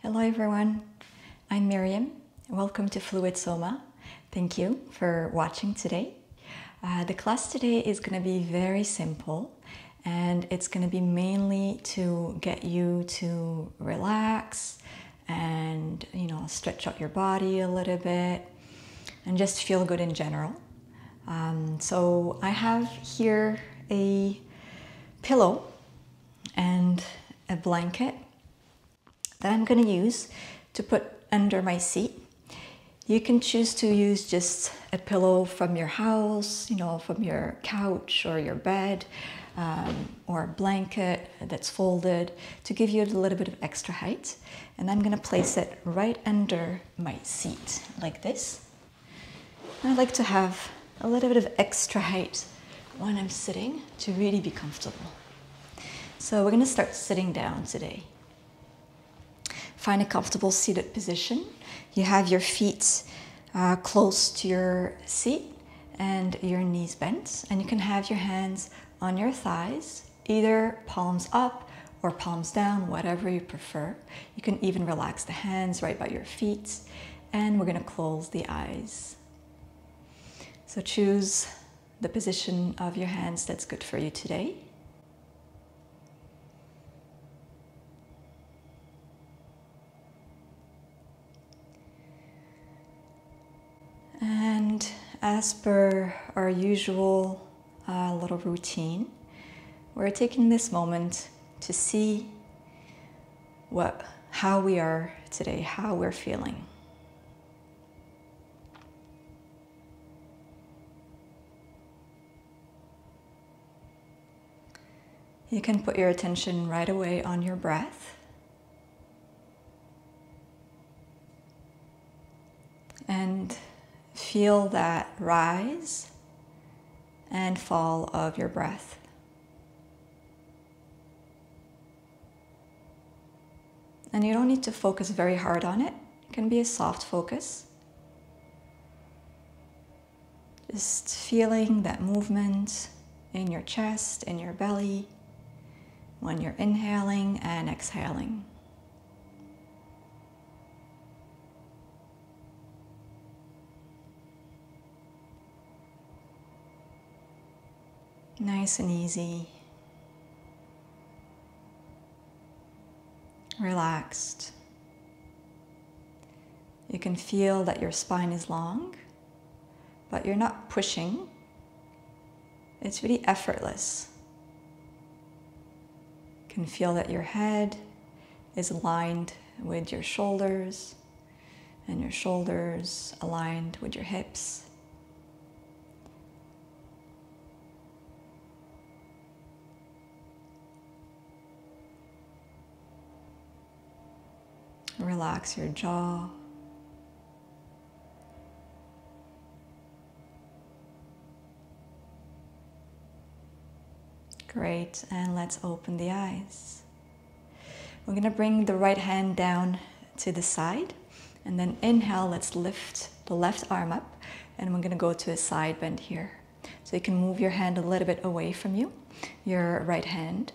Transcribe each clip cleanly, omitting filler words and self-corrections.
Hello everyone, I'm Meryem. Welcome to Fluid Soma. Thank you for watching today. The class today is going to be very simple and it's going to be mainly to get you to relax and stretch out your body a little bit and just feel good in general. So I have here a pillow and a blanket that I'm going to use to put under my seat. You can choose to use just a pillow from your house, from your couch or your bed, or a blanket that's folded to give you a little bit of extra height. And I'm going to place it right under my seat like this. And I like to have a little bit of extra height when I'm sitting to really be comfortable. So we're going to start sitting down today. Find a comfortable seated position. You have your feet close to your seat and your knees bent, and you can have your hands on your thighs, either palms up or palms down, whatever you prefer. You can even relax the hands right by your feet, and we're going to close the eyes. So choose the position of your hands that's good for you today. And as per our usual little routine, we're taking this moment to see how we are today, how we're feeling. You can put your attention right away on your breath. And feel that rise and fall of your breath. And you don't need to focus very hard on it. It can be a soft focus. Just feeling that movement in your chest, in your belly, when you're inhaling and exhaling. Nice and easy, relaxed. You can feel that your spine is long, but you're not pushing. It's really effortless. You can feel that your head is aligned with your shoulders, and your shoulders aligned with your hips. Relax your jaw. Great, and let's open the eyes. We're going to bring the right hand down to the side, and then inhale, let's lift the left arm up, and we're going to go to a side bend here. So you can move your hand a little bit away from you, your right hand,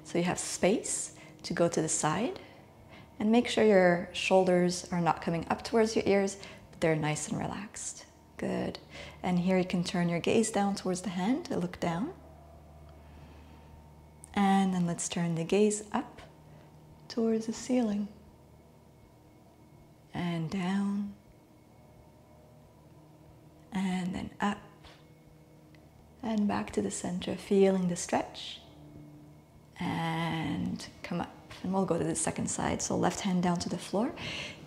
so you have space to go to the side. And make sure your shoulders are not coming up towards your ears, but they're nice and relaxed. Good. And here you can turn your gaze down towards the hand to look down. And then let's turn the gaze up towards the ceiling. And down. And then up. And back to the center, feeling the stretch. And come up. And we'll go to the second side. So left hand down to the floor.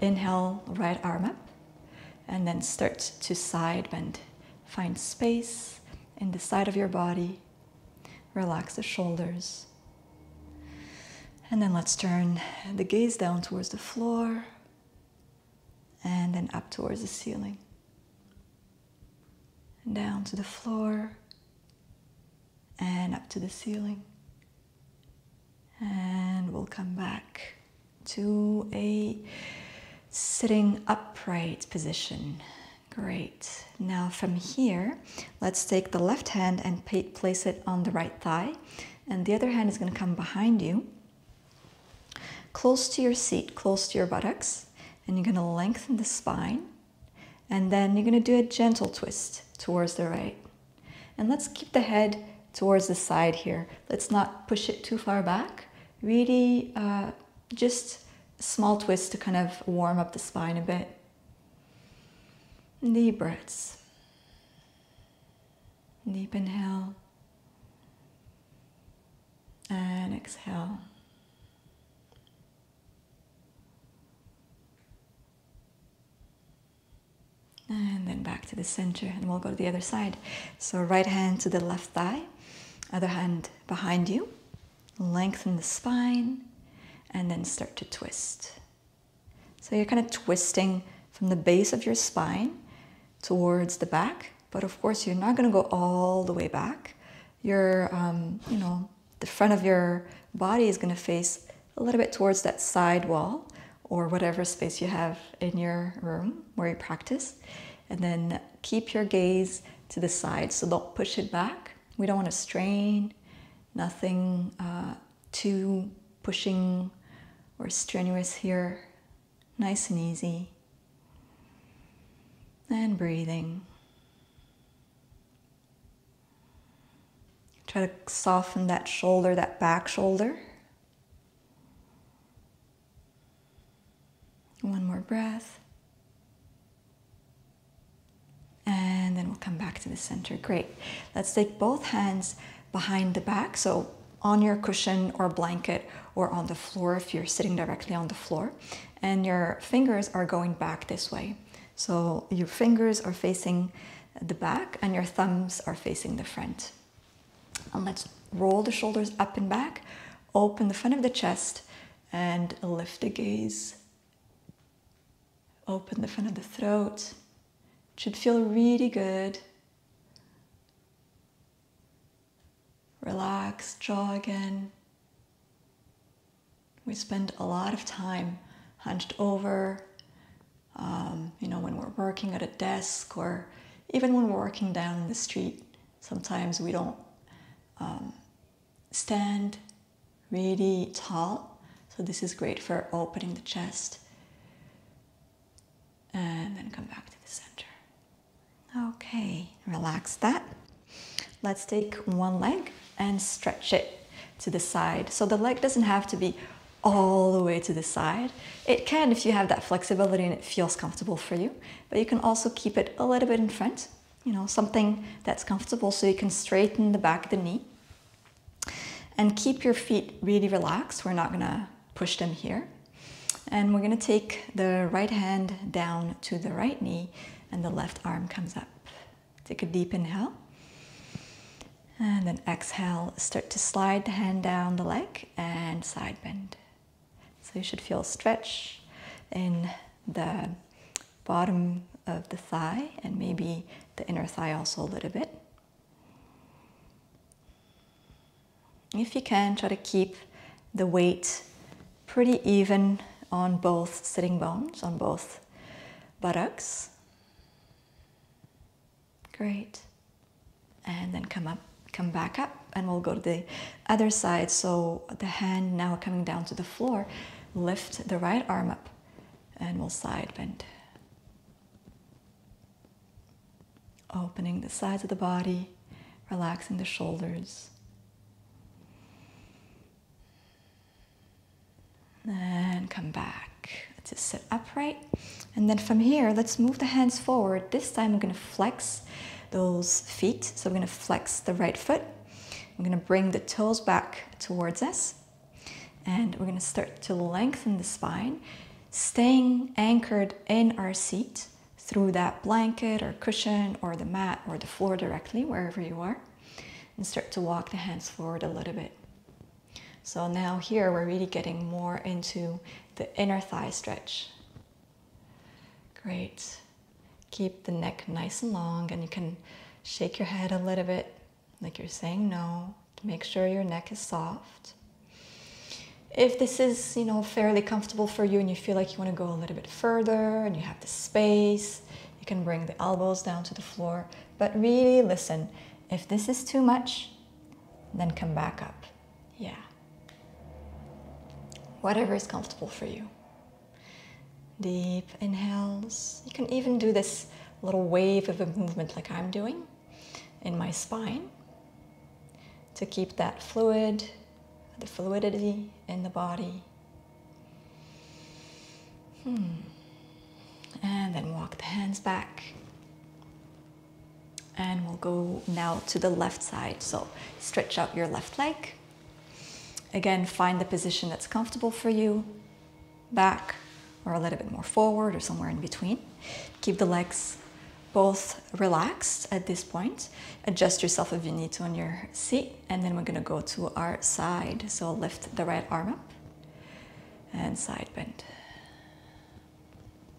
Inhale, right arm up. And then start to side bend. Find space in the side of your body. Relax the shoulders. And then let's turn the gaze down towards the floor. And then up towards the ceiling. And down to the floor. And up to the ceiling. And we'll come back to a sitting upright position. Great. Now from here, let's take the left hand and place it on the right thigh. And the other hand is going to come behind you close to your seat, close to your buttocks, and you're going to lengthen the spine, and then you're going to do a gentle twist towards the right. And let's keep the head towards the side here. Let's not push it too far back. Really just a small twist to kind of warm up the spine a bit. Deep breaths. Deep inhale. And exhale. And then back to the center, and we'll go to the other side. So right hand to the left thigh, other hand behind you. Lengthen the spine, and then start to twist. So you're kind of twisting from the base of your spine towards the back, but of course you're not going to go all the way back. Your, the front of your body is going to face a little bit towards that side wall, or whatever space you have in your room where you practice. And then keep your gaze to the side, so don't push it back. We don't want to strain, nothing too pushing or strenuous here. Nice and easy. And breathing. Try to soften that shoulder, that back shoulder. One more breath. And then we'll come back to the center. Great. Let's take both hands behind the back. So on your cushion or blanket or on the floor if you're sitting directly on the floor. And your fingers are going back this way. So your fingers are facing the back and your thumbs are facing the front. And let's roll the shoulders up and back. Open the front of the chest and lift the gaze. Open the front of the throat. It should feel really good. Relax, jaw again. We spend a lot of time hunched over, when we're working at a desk, or even when we're working down the street. Sometimes we don't stand really tall. So this is great for opening the chest. And then come back to the center. Okay, relax that. Let's take one leg and stretch it to the side. So the leg doesn't have to be all the way to the side. It can if you have that flexibility and it feels comfortable for you. But you can also keep it a little bit in front, something that's comfortable so you can straighten the back of the knee. And keep your feet really relaxed. We're not going to push them here. And we're going to take the right hand down to the right knee and the left arm comes up. Take a deep inhale. And then exhale, start to slide the hand down the leg and side bend. So you should feel stretch in the bottom of the thigh and maybe the inner thigh also a little bit. If you can, try to keep the weight pretty even on both sitting bones, on both buttocks. Great. And then come back up, and we'll go to the other side. So the hand now coming down to the floor, lift the right arm up and we'll side bend. Opening the sides of the body, relaxing the shoulders. And come back to sit upright. And then from here, let's move the hands forward. This time I'm going to flex those feet. So I'm going to flex the right foot. I'm going to bring the toes back towards us. And we're going to start to lengthen the spine, staying anchored in our seat through that blanket or cushion or the mat or the floor directly, wherever you are. And start to walk the hands forward a little bit. So now here we're really getting more into the inner thigh stretch. Great. Keep the neck nice and long, and you can shake your head a little bit like you're saying no, to make sure your neck is soft. If this is, fairly comfortable for you and you feel like you want to go a little bit further and you have the space, you can bring the elbows down to the floor. But really listen, if this is too much, then come back up. Yeah. whatever is comfortable for you. Deep inhales. You can even do this little wave of a movement like I'm doing in my spine to keep that fluid, the fluidity in the body. And then walk the hands back. And we'll go now to the left side. So stretch out your left leg. Again, find the position that's comfortable for you. Back or a little bit more forward or somewhere in between. Keep the legs both relaxed at this point. Adjust yourself if you need to on your seat. And then we're going to go to our side. So lift the right arm up and side bend.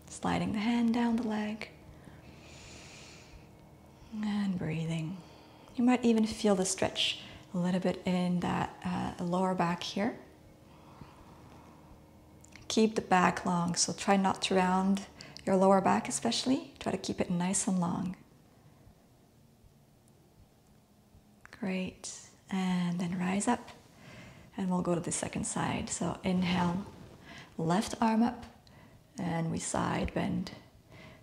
Sliding the hand down the leg. And breathing. You might even feel the stretch a little bit in that lower back here. Keep the back long, so try not to round your lower back especially. Try to keep it nice and long. Great. And then rise up. And we'll go to the second side. So inhale, left arm up, and we side bend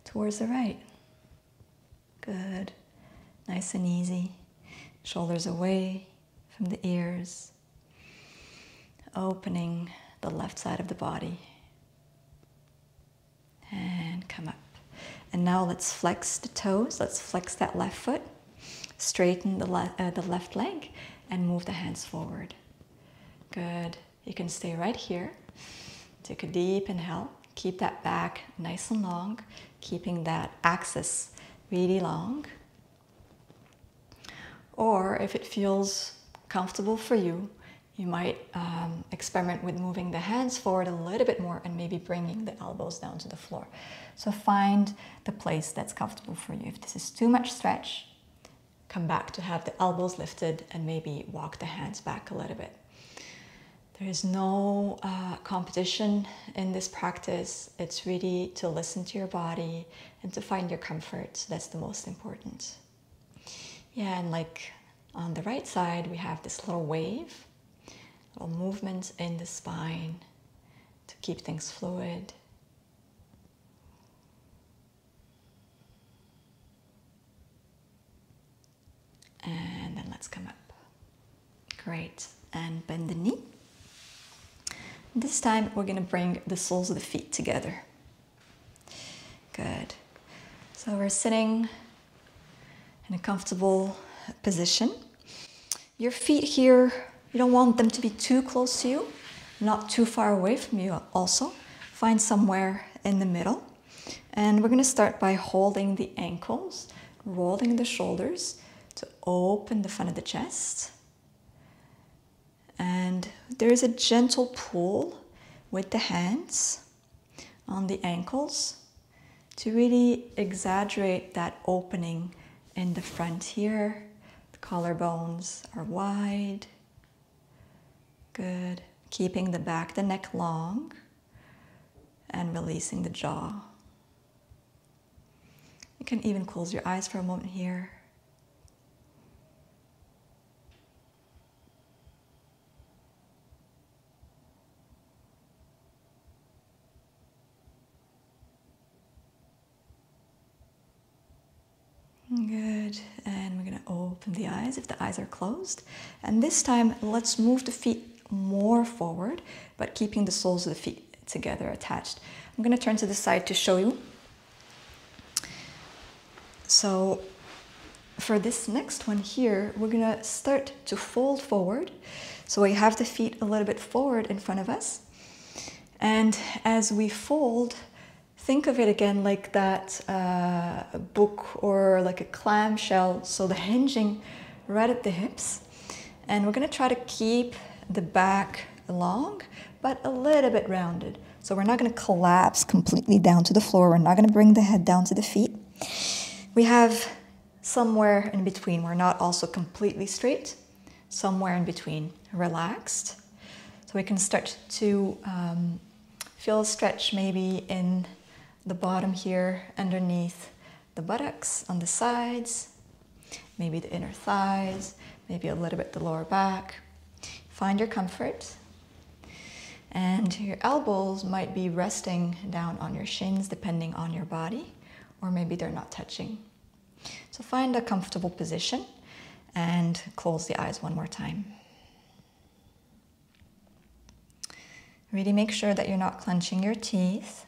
towards the right. Good. Nice and easy. Shoulders away from the ears. Opening the left side of the body. And come up. And now let's flex the toes. Let's flex that left foot. Straighten the left leg and move the hands forward. Good. You can stay right here. Take a deep inhale. Keep that back nice and long. Keeping that axis really long. Or if it feels comfortable for you, you might experiment with moving the hands forward a little bit more and maybe bringing the elbows down to the floor. So find the place that's comfortable for you. If this is too much stretch, come back to have the elbows lifted and maybe walk the hands back a little bit. There is no competition in this practice. It's really to listen to your body and to find your comfort. So that's the most important. Yeah, and like on the right side, we have this little wave, little movement in the spine to keep things fluid. And then let's come up. Great. And bend the knee. This time we're going to bring the soles of the feet together. Good. So we're sitting in a comfortable position. Your feet here, you don't want them to be too close to you, not too far away from you also. Find somewhere in the middle. And we're going to start by holding the ankles, rolling the shoulders to open the front of the chest. And there's a gentle pull with the hands on the ankles to really exaggerate that opening in the front here. The collarbones are wide. Good. Keeping the back, the neck long, and releasing the jaw. You can even close your eyes for a moment here. Good, and we're going to open the eyes if the eyes are closed. And this time, let's move the feet more forward, but keeping the soles of the feet together, attached. I'm going to turn to the side to show you. So for this next one here, we're going to start to fold forward. So we have the feet a little bit forward in front of us. And as we fold, think of it again like that book or like a clamshell. So the hinging right at the hips. And we're going to try to keep the back long, but a little bit rounded. So we're not going to collapse completely down to the floor. We're not going to bring the head down to the feet. We have somewhere in between. We're not also completely straight. Somewhere in between, relaxed. So we can start to feel a stretch maybe in the bottom here, underneath the buttocks, on the sides, maybe the inner thighs, maybe a little bit the lower back. Find your comfort. And your elbows might be resting down on your shins depending on your body, or maybe they're not touching. So find a comfortable position and close the eyes one more time. Really make sure that you're not clenching your teeth.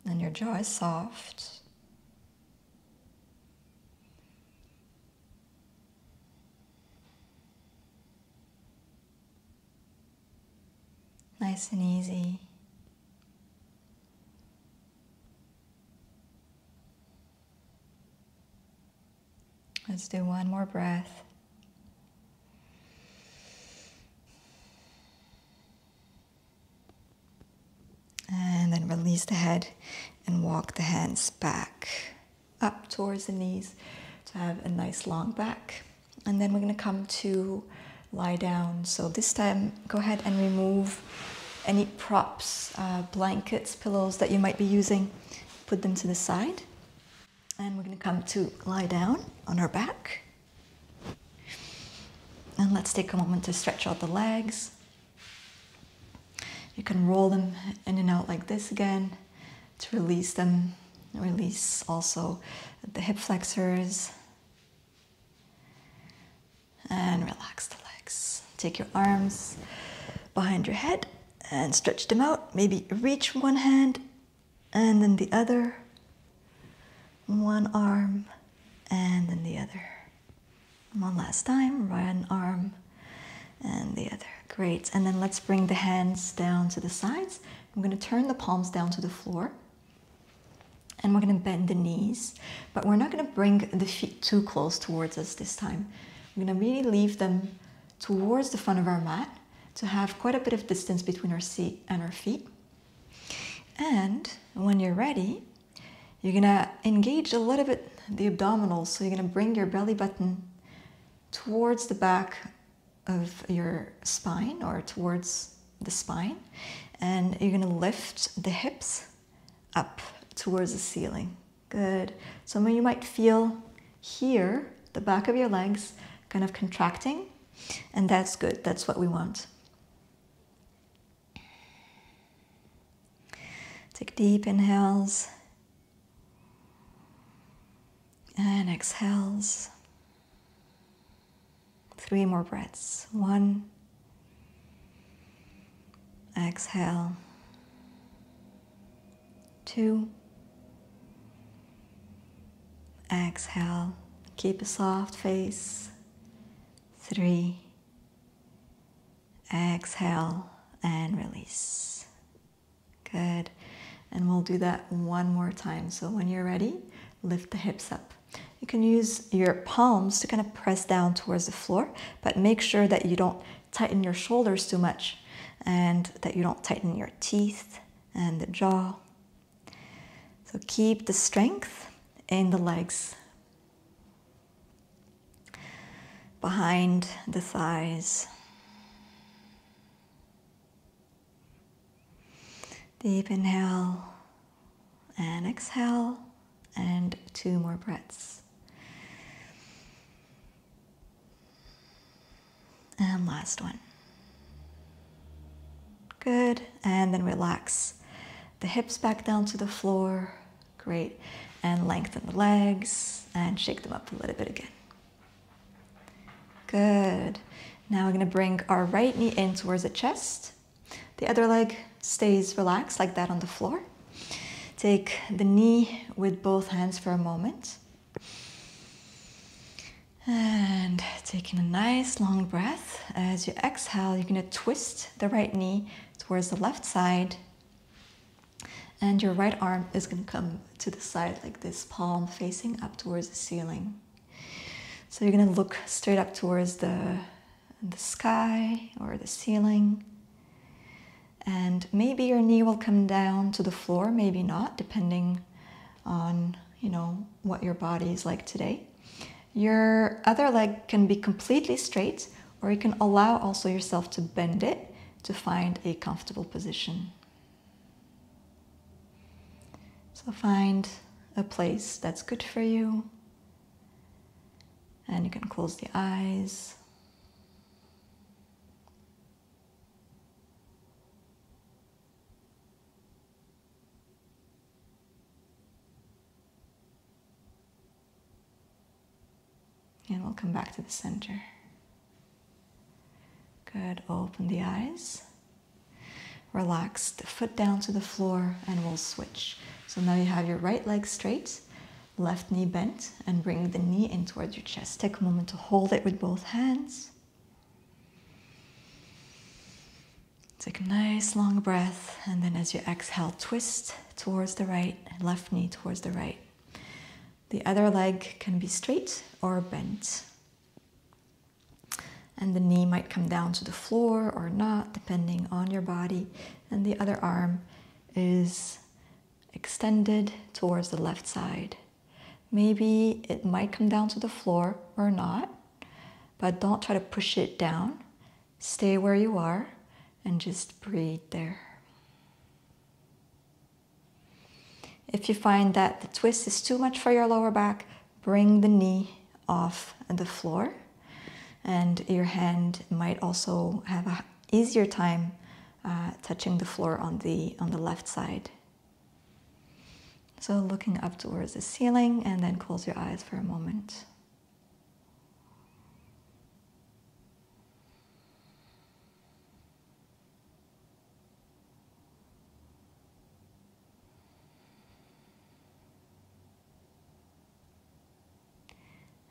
And your jaw is soft. Nice and easy. Let's do one more breath. And then release the head and walk the hands back up towards the knees to have a nice long back. And then we're going to come to lie down. So this time, go ahead and remove any props, blankets, pillows that you might be using. Put them to the side. And we're going to come to lie down on our back. And let's take a moment to stretch out the legs. You can roll them in and out like this again to release them. Release also the hip flexors. And relax the legs. Take your arms behind your head and stretch them out. Maybe reach one hand and then the other. One arm and then the other. One last time, one arm and the other. Great. And then let's bring the hands down to the sides. I'm going to turn the palms down to the floor. And we're going to bend the knees. But we're not going to bring the feet too close towards us this time. We're going to really leave them towards the front of our mat to have quite a bit of distance between our seat and our feet. And when you're ready, you're going to engage a little bit the abdominals. So you're going to bring your belly button towards the back of your spine or towards the spine. And you're going to lift the hips up towards the ceiling. Good. Some of you might feel here, the back of your legs kind of contracting. And that's good. That's what we want. Take deep inhales. And exhales. 3 more breaths. 1. Exhale. 2. Exhale. Keep a soft face. 3. Exhale and release. Good. And we'll do that one more time. So when you're ready, lift the hips up. You can use your palms to kind of press down towards the floor, but make sure that you don't tighten your shoulders too much and that you don't tighten your teeth and the jaw. So keep the strength in the legs, behind the thighs. Deep inhale and exhale, and 2 more breaths. And last one. Good. And then relax the hips back down to the floor. Great. And lengthen the legs and shake them up a little bit again. Good. Now we're going to bring our right knee in towards the chest. The other leg stays relaxed like that on the floor. Take the knee with both hands for a moment. And taking a nice long breath. As you exhale, you're going to twist the right knee towards the left side. And your right arm is going to come to the side like this, palm facing up towards the ceiling. So you're going to look straight up towards the sky or the ceiling. And maybe your knee will come down to the floor, maybe not, depending on, what your body is like today. Your other leg can be completely straight, or you can allow also yourself to bend it to find a comfortable position. So find a place that's good for you. And you can close the eyes. And we'll come back to the center. Good, open the eyes. Relax the foot down to the floor and we'll switch. So now you have your right leg straight, left knee bent, and bring the knee in towards your chest. Take a moment to hold it with both hands. Take a nice long breath, and then as you exhale, twist towards the right, left knee towards the right. The other leg can be straight or bent. And the knee might come down to the floor or not, depending on your body. And the other arm is extended towards the left side. Maybe it might come down to the floor or not, but don't try to push it down. Stay where you are and just breathe there. If you find that the twist is too much for your lower back, bring the knee off the floor. And your hand might also have an easier time touching the floor on the left side. So looking up towards the ceiling, and then close your eyes for a moment.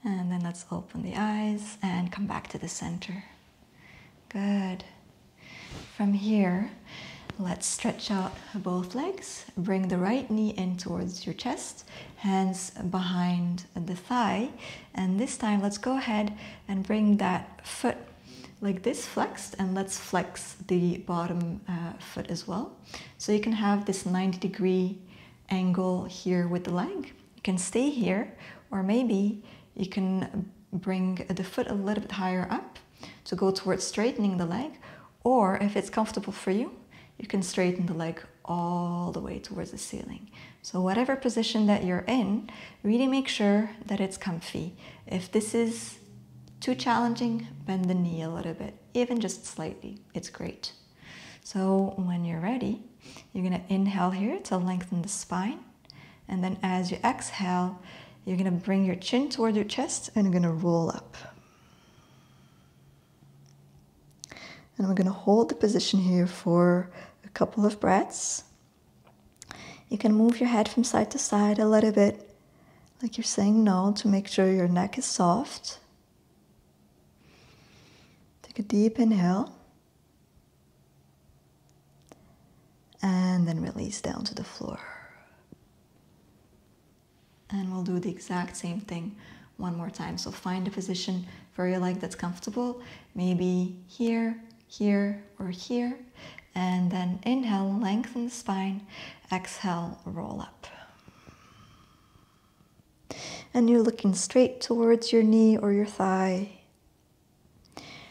And then let's open the eyes and come back to the center. Good. From here, let's stretch out both legs. Bring the right knee in towards your chest, hands behind the thigh. And this time, let's go ahead and bring that foot like this flexed, and let's flex the bottom foot as well. So you can have this 90-degree angle here with the leg. You can stay here, or maybe you can bring the foot a little bit higher up to go towards straightening the leg, or if it's comfortable for you, you can straighten the leg all the way towards the ceiling. So whatever position that you're in, really make sure that it's comfy. If this is too challenging, bend the knee a little bit, even just slightly, it's great. So when you're ready, you're gonna inhale here to lengthen the spine, and then as you exhale, you're going to bring your chin toward your chest and you're going to roll up. And we're going to hold the position here for a couple of breaths. You can move your head from side to side a little bit, like you're saying no, to make sure your neck is soft. Take a deep inhale. And then release down to the floor. And we'll do the exact same thing one more time. So find a position for your leg that's comfortable. Maybe here, here, or here. And then inhale, lengthen the spine. Exhale, roll up. And you're looking straight towards your knee or your thigh.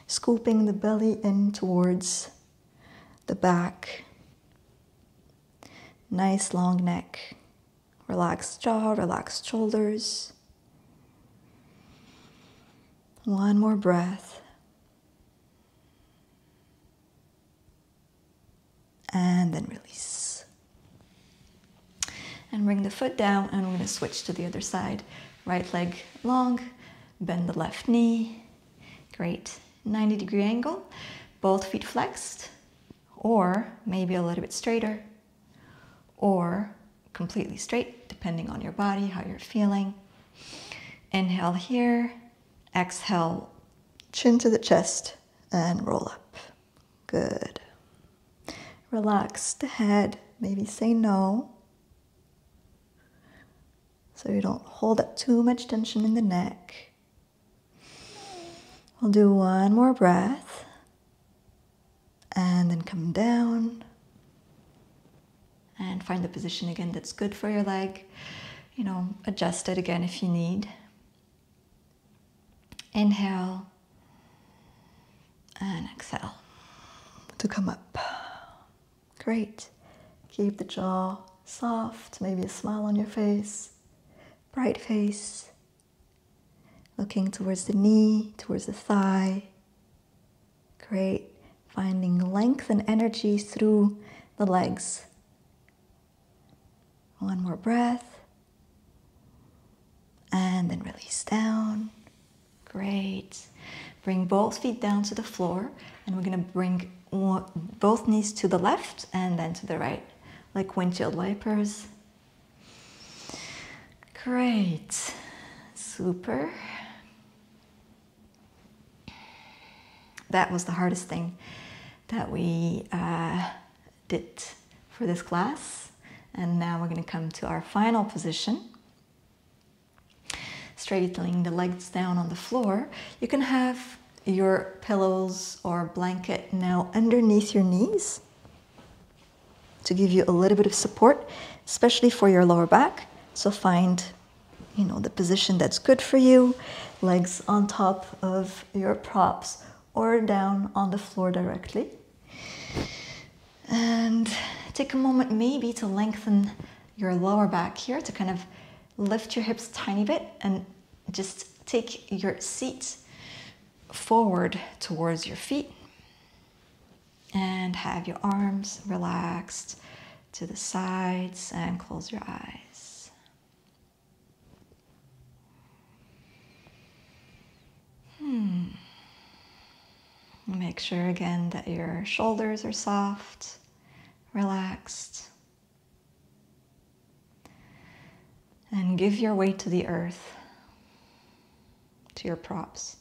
Scooping the belly in towards the back. Nice long neck. Relaxed jaw, relaxed shoulders. One more breath. And then release. And bring the foot down, and we're going to switch to the other side. Right leg long, bend the left knee. Great. 90-degree angle. Both feet flexed, or maybe a little bit straighter, or completely straight, depending on your body, how you're feeling. Inhale here, exhale, chin to the chest, and roll up. Good. Relax the head, maybe say no, so you don't hold up too much tension in the neck. We'll do one more breath, and then come down. And find the position again that's good for your leg. You know, adjust it again if you need. Inhale. And exhale to come up. Great. Keep the jaw soft, maybe a smile on your face. Bright face. Looking towards the knee, towards the thigh. Great. Finding length and energy through the legs. One more breath, and then release down. Great. Bring both feet down to the floor, and we're going to bring both knees to the left and then to the right, like windshield wipers. Great. Super. That was the hardest thing that we did for this class. And now we're going to come to our final position. Straightening the legs down on the floor. You can have your pillows or blanket now underneath your knees to give you a little bit of support, especially for your lower back. So find, the position that's good for you. Legs on top of your props or down on the floor directly. And take a moment maybe to lengthen your lower back here, to kind of lift your hips a tiny bit and just take your seat forward towards your feet. And have your arms relaxed to the sides and close your eyes. Make sure again that your shoulders are soft, relaxed. And give your weight to the earth, to your props.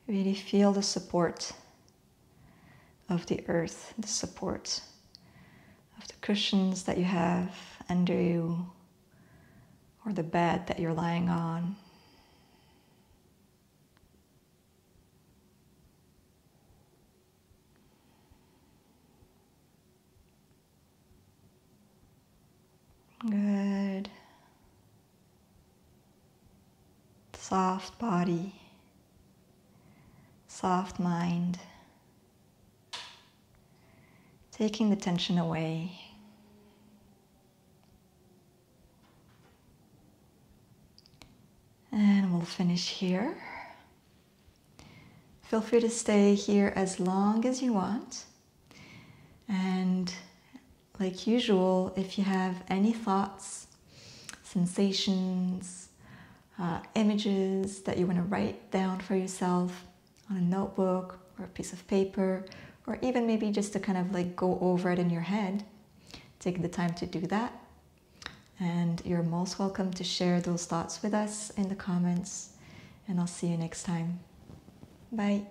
Really feel the support of the earth, the support of the cushions that you have under you, or the bed that you're lying on. Good. Soft body, soft mind. Taking the tension away. And we'll finish here. Feel free to stay here as long as you want. And like usual, if you have any thoughts, sensations, images that you want to write down for yourself on a notebook or a piece of paper, or even maybe just to kind of like go over it in your head, take the time to do that. And you're most welcome to share those thoughts with us in the comments, and I'll see you next time. Bye.